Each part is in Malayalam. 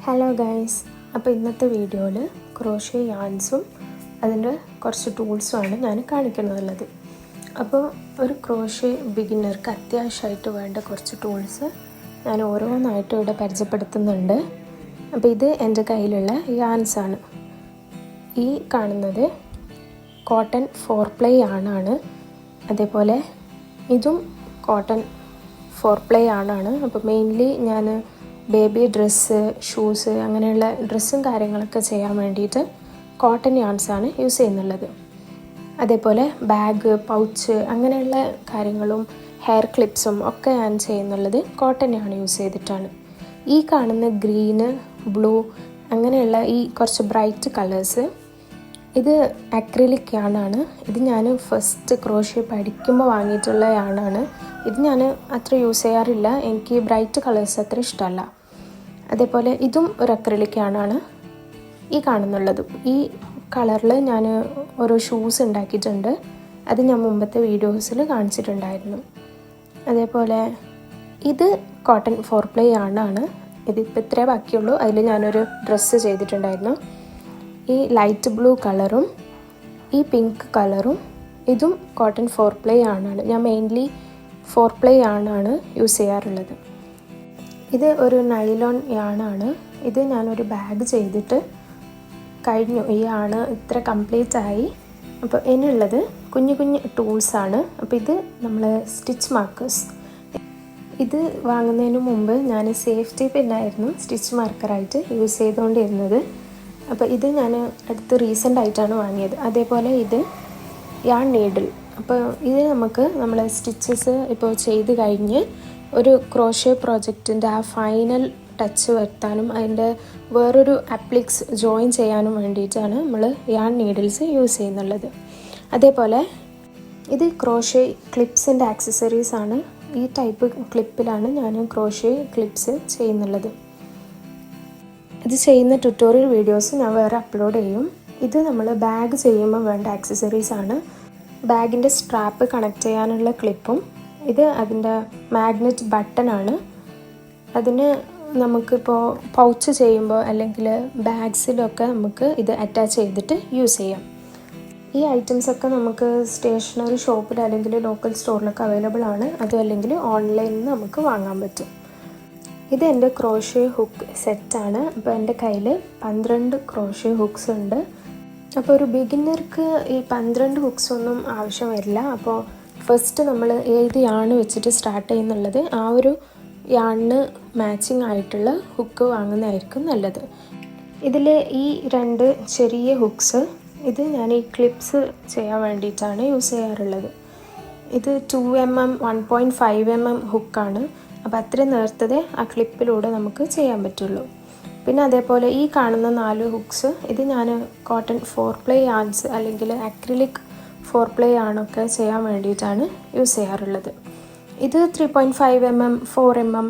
ഹലോ ഗൈസ്, അപ്പോൾ ഇന്നത്തെ വീഡിയോയിൽ ക്രോഷ്യോ യാൺസും അതിൻ്റെ കുറച്ച് ടൂൾസുമാണ് ഞാൻ കാണിക്കുന്നുള്ളത്. അപ്പോൾ ഒരു ക്രോഷ്യോ ബിഗിനർക്ക് അത്യാവശ്യമായിട്ട് വേണ്ട കുറച്ച് ടൂൾസ് ഞാൻ ഓരോന്നായിട്ട് ഇവിടെ പരിചയപ്പെടുത്തുന്നുണ്ട്. അപ്പോൾ ഇത് എൻ്റെ കയ്യിലുള്ള യാൺസാണ്. ഈ കാണുന്നത് കോട്ടൺ 4-പ്ലൈ യാണാണ്. അതേപോലെ ഇതും കോട്ടൺ 4-പ്ലൈ യാണാണ്. അപ്പോൾ മെയിൻലി ഞാൻ ബേബി ഡ്രസ്സ്, ഷൂസ് അങ്ങനെയുള്ള ഡ്രസ്സും കാര്യങ്ങളൊക്കെ ചെയ്യാൻ വേണ്ടിയിട്ട് കോട്ടൺ യാൺസാണ് യൂസ് ചെയ്യുന്നുള്ളത്. അതേപോലെ ബാഗ്, പൗച്ച് അങ്ങനെയുള്ള കാര്യങ്ങളും ഹെയർ ക്ലിപ്സും ഒക്കെ ഞാൻ ചെയ്യുന്നുള്ളത് കോട്ടൺ യാൺ യൂസ് ചെയ്തിട്ടാണ്. ഈ കാണുന്ന ഗ്രീന്, ബ്ലൂ അങ്ങനെയുള്ള ഈ കുറച്ച് ബ്രൈറ്റ് കളേഴ്സ് ഇത് അക്രിലിക് യാണാണ്. ഇത് ഞാൻ ഫസ്റ്റ് ക്രോഷ്യോ പഠിക്കുമ്പോൾ വാങ്ങിയിട്ടുള്ള യാണാണ്. ഇത് ഞാൻ അത്ര യൂസ് ചെയ്യാറില്ല, എനിക്ക് ബ്രൈറ്റ് കളേഴ്സ് അത്ര ഇഷ്ടമല്ല. അതേപോലെ ഇതും ഒരു അക്രിലിക് യാണാണ്. ഈ കാണുന്നുള്ളതും ഈ കളറിൽ ഞാൻ ഓരോ ഷൂസ് ഉണ്ടാക്കിയിട്ടുണ്ട്. അത് ഞാൻ മുമ്പത്തെ വീഡിയോസിൽ കാണിച്ചിട്ടുണ്ടായിരുന്നു. അതേപോലെ ഇത് കോട്ടൺ 4-പ്ലൈ യാണാണ്. ഇതിപ്പോൾ ഇത്രേ ബാക്കിയുള്ളൂ. അതിൽ ഞാനൊരു ഡ്രസ്സ് ചെയ്തിട്ടുണ്ടായിരുന്നു. ഈ ലൈറ്റ് ബ്ലൂ കളറും ഈ പിങ്ക് കളറും ഇതും കോട്ടൺ 4-പ്ലൈ യാണാണ്. ഞാൻ മെയിൻലി 4-പ്ലൈ യാണാണ് യൂസ് ചെയ്യാറുള്ളത്. ഇത് ഒരു നൈലോൺ യാണാണ്. ഇത് ഞാനൊരു ബാഗ് ചെയ്തിട്ട് കഴിഞ്ഞു. ഈ യാണ് ഇത്ര കംപ്ലീറ്റ് ആയി. അപ്പോൾ ഇനിയുള്ളത് കുഞ്ഞു കുഞ്ഞു ടൂൾസാണ്. അപ്പോൾ ഇത് നമ്മൾ സ്റ്റിച്ച് മാർക്കേഴ്സ്. ഇത് വാങ്ങുന്നതിന് മുമ്പ് ഞാൻ സേഫ്റ്റി പിന്നായിരുന്നു സ്റ്റിച്ച് മാർക്കറായിട്ട് യൂസ് ചെയ്തുകൊണ്ടിരുന്നത്. അപ്പോൾ ഇത് ഞാൻ അടുത്ത് റീസെൻ്റ് ആയിട്ടാണ് വാങ്ങിയത്. അതേപോലെ ഇത് യാൺ നീഡിൽ. അപ്പോൾ ഇത് നമുക്ക് നമ്മൾ സ്റ്റിച്ചസ് ഇപ്പോൾ ചെയ്ത് കഴിഞ്ഞ് ഒരു ക്രോഷ്യോ പ്രോജക്റ്റിൻ്റെ ആ ഫൈനൽ ടച്ച് വരുത്താനും അതിൻ്റെ വേറൊരു അപ്ലിക്സ് ജോയിൻ ചെയ്യാനും വേണ്ടിയിട്ടാണ് നമ്മൾ യാൺ നീഡിൽസ് യൂസ് ചെയ്യുന്നുള്ളത്. അതേപോലെ ഇത് ക്രോഷ്യോ ക്ലിപ്സിൻ്റെ ആക്സസറീസ് ആണ്. ഈ ടൈപ്പ് ക്ലിപ്പിലാണ് ഞാൻ ക്രോഷ്യോ ക്ലിപ്സ് ചെയ്യുന്നുള്ളത്. ഇത് ചെയ്യുന്ന ട്യൂട്ടോറിയൽ വീഡിയോസ് ഞാൻ വേറെ അപ്ലോഡ് ചെയ്യും. ഇത് നമ്മൾ ബാഗ് ചെയ്യുമ്പോൾ വേണ്ട ആക്സസറീസ് ആണ്. ബാഗിൻ്റെ സ്ട്രാപ്പ് കണക്ട് ചെയ്യാനുള്ള ക്ലിപ്പും ഇത് അതിൻ്റെ മാഗ്നറ്റ് ബട്ടണാണ്. അതിന് നമുക്കിപ്പോൾ പൗച്ച് ചെയ്യുമ്പോൾ അല്ലെങ്കിൽ ബാഗ്സിലൊക്കെ നമുക്ക് ഇത് അറ്റാച്ച് ചെയ്തിട്ട് യൂസ് ചെയ്യാം. ഈ ഐറ്റംസൊക്കെ നമുക്ക് സ്റ്റേഷനറി ഷോപ്പിൽ അല്ലെങ്കിൽ ലോക്കൽ സ്റ്റോറിലൊക്കെ അവൈലബിൾ ആണ്. അതും അല്ലെങ്കിൽ ഓൺലൈനിൽ നിന്ന് നമുക്ക് വാങ്ങാൻ പറ്റും. ഇത് എൻ്റെ ക്രോഷ്യോ ഹുക്ക് സെറ്റാണ്. അപ്പോൾ എൻ്റെ കയ്യിൽ 12 ക്രോഷ്യോ ഹുക്സ് ഉണ്ട്. അപ്പോൾ ഒരു ബിഗിനർക്ക് ഈ 12 ഹുക്സ് ഒന്നും ആവശ്യം വരില്ല. അപ്പോൾ ഫസ്റ്റ് നമ്മൾ ഏത് യാണ് വെച്ചിട്ട് സ്റ്റാർട്ട് ചെയ്യുന്നുള്ളത് ആ ഒരു യാണിന് മാച്ചിങ് ആയിട്ടുള്ള ഹുക്ക് വാങ്ങുന്നതായിരിക്കും നല്ലത്. ഇതിൽ ഈ 2 ചെറിയ ഹുക്സ് ഇത് ഞാൻ ഈ ക്ലിപ്സ് ചെയ്യാൻ വേണ്ടിയിട്ടാണ് യൂസ് ചെയ്യാറുള്ളത്. ഇത് 2mm 1.5mm ഹുക്കാണ്. അപ്പോൾ അത്രയും നേർത്തതേ ആ ക്ലിപ്പിലൂടെ നമുക്ക് ചെയ്യാൻ പറ്റുള്ളൂ. പിന്നെ അതേപോലെ ഈ കാണുന്ന 4 ഹുക്സ് ഇത് ഞാൻ കോട്ടൺ 4-പ്ലൈ യാൺസ് അല്ലെങ്കിൽ അക്രിലിക് 4-പ്ലൈ യാണൊക്കെ ചെയ്യാൻ വേണ്ടിയിട്ടാണ് യൂസ് ചെയ്യാറുള്ളത്. ഇത് 3.5mm 4mm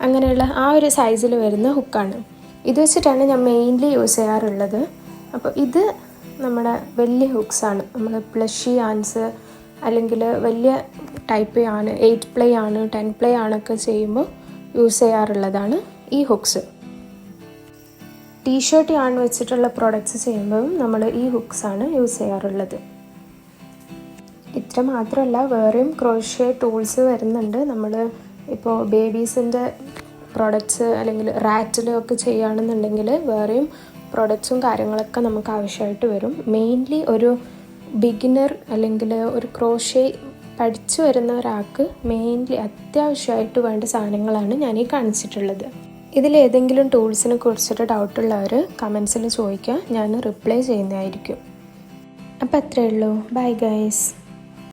അങ്ങനെയുള്ള ആ ഒരു സൈസിൽ വരുന്ന ഹുക്കാണ്. ഇത് വെച്ചിട്ടാണ് ഞാൻ മെയിൻലി യൂസ് ചെയ്യാറുള്ളത്. അപ്പോൾ ഇത് നമ്മുടെ വലിയ ഹുക്സാണ്. നമ്മൾ പ്ലഷി യാൺസ് അല്ലെങ്കിൽ വലിയ ടൈപ്പ് യാണ് 8-പ്ലൈ ആണ് 10-പ്ലൈ ആണൊക്കെ ചെയ്യുമ്പോൾ യൂസ് ചെയ്യാറുള്ളതാണ് ഈ ഹുക്സ്. ടീഷർട്ട് യാൺ വെച്ചിട്ടുള്ള പ്രോഡക്റ്റ്സ് ചെയ്യുമ്പോഴും നമ്മൾ ഈ ഹുക്സാണ് യൂസ് ചെയ്യാറുള്ളത്. ഇത്ര മാത്രമല്ല, വേറെയും ക്രോഷ്യോ ടൂൾസ് വരുന്നുണ്ട്. നമ്മൾ ഇപ്പോൾ ബേബീസിൻ്റെ പ്രോഡക്റ്റ്സ് അല്ലെങ്കിൽ റാറ്റിലൊക്കെ ചെയ്യുകയാണെന്നുണ്ടെങ്കിൽ വേറെയും പ്രോഡക്റ്റ്സും കാര്യങ്ങളൊക്കെ നമുക്ക് ആവശ്യമായിട്ട് വരും. മെയിൻലി ഒരു ബിഗിനർ അല്ലെങ്കിൽ ഒരു ക്രോഷ്യോ പഠിച്ചു വരുന്ന ഒരാൾക്ക് മെയിൻലി അത്യാവശ്യമായിട്ട് വേണ്ട സാധനങ്ങളാണ് ഞാൻ ഈ കാണിച്ചിട്ടുള്ളത്. ഇതിലേതെങ്കിലും ടൂൾസിനെ കുറിച്ചിട്ട് ഡൗട്ടുള്ളവർ കമൻസിൽ ചോദിക്കുക, ഞാൻ റിപ്ലൈ ചെയ്യുന്നതായിരിക്കും. അപ്പോൾ അത്രയേ ഉള്ളൂ. Bye guys.